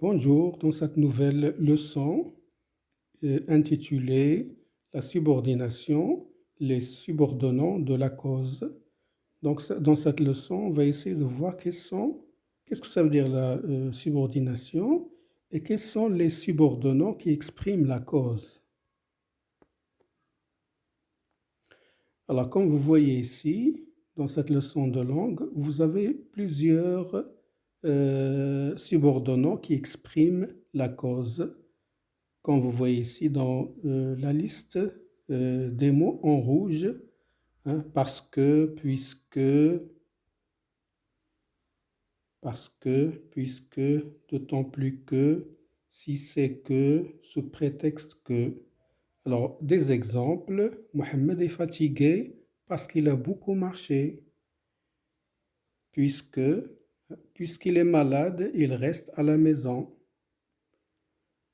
Bonjour, dans cette nouvelle leçon intitulée La subordination, les subordonnants de la cause. Donc, dans cette leçon, on va essayer de voir qu'est-ce que ça veut dire la subordination et quels sont les subordonnants qui expriment la cause. Alors, comme vous voyez ici, dans cette leçon de langue, vous avez plusieurs subordonnants qui expriment la cause. Comme vous voyez ici dans la liste des mots en rouge, hein, parce que, puisque, puisque, d'autant plus que, si c'est que, sous prétexte que. Alors, des exemples, Mohamed est fatigué parce qu'il a beaucoup marché, puisqu'il est malade, il reste à la maison.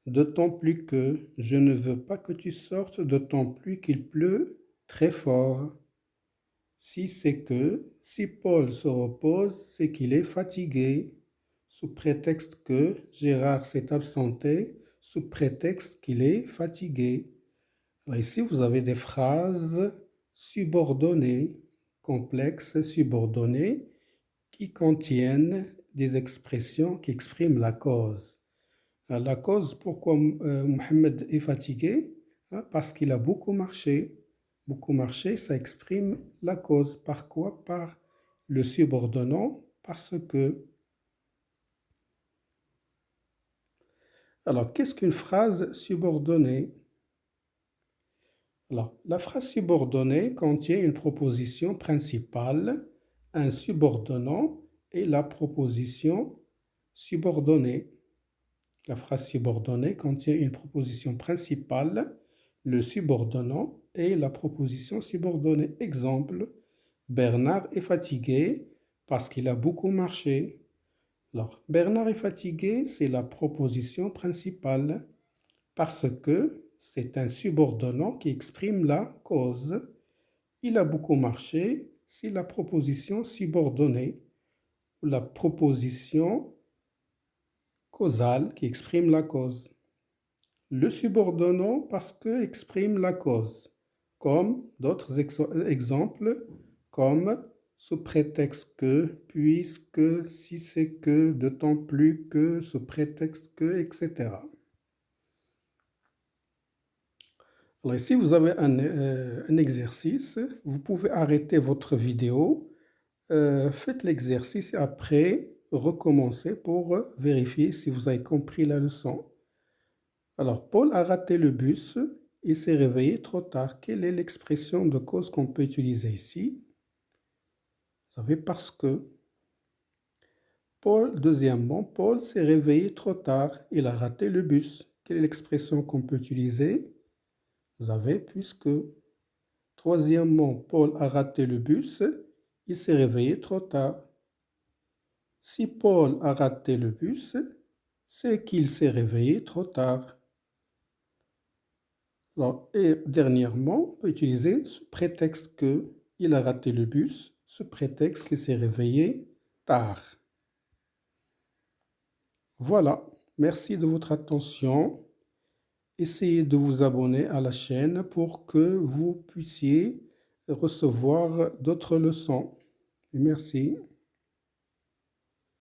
D'autant plus que je ne veux pas que tu sortes, d'autant plus qu'il pleut très fort. Si c'est que, si Paul se repose, c'est qu'il est fatigué, sous prétexte que Gérard s'est absenté, sous prétexte qu'il est fatigué. Alors ici, vous avez des phrases subordonnées, complexes, subordonnées, qui contiennent des expressions qui expriment la cause. La cause, pourquoi Mohamed est fatigué? Parce qu'il a beaucoup marché. Beaucoup marché, ça exprime la cause. Par quoi? Par le subordonnant, parce que. Alors, qu'est-ce qu'une phrase subordonnée? Alors, la phrase subordonnée contient une proposition principale, un subordonnant et la proposition subordonnée. La phrase subordonnée contient une proposition principale, le subordonnant et la proposition subordonnée. Exemple, Bernard est fatigué parce qu'il a beaucoup marché. Alors, Bernard est fatigué, c'est la proposition principale parce que c'est un subordonnant qui exprime la cause. Il a beaucoup marché, c'est la proposition subordonnée ou la proposition causale qui exprime la cause. Le subordonnant parce que exprime la cause, comme d'autres exemples, comme sous prétexte que, puisque, si c'est que, d'autant plus que, sous prétexte que, etc. Alors ici, vous avez un exercice. Vous pouvez arrêter votre vidéo, faites l'exercice et après, recommencez pour vérifier si vous avez compris la leçon. Alors, Paul a raté le bus, il s'est réveillé trop tard. Quelle est l'expression de cause qu'on peut utiliser ici? Vous savez, parce que. Deuxièmement, Paul s'est réveillé trop tard, il a raté le bus. Quelle est l'expression qu'on peut utiliser? Vous avez puisque. Troisièmement, Paul a raté le bus, il s'est réveillé trop tard. Si Paul a raté le bus, c'est qu'il s'est réveillé trop tard. Alors, et dernièrement, on peut utiliser ce prétexte que il a raté le bus, ce prétexte qu'il s'est réveillé tard. Voilà, merci de votre attention. Essayez de vous abonner à la chaîne pour que vous puissiez recevoir d'autres leçons. Merci.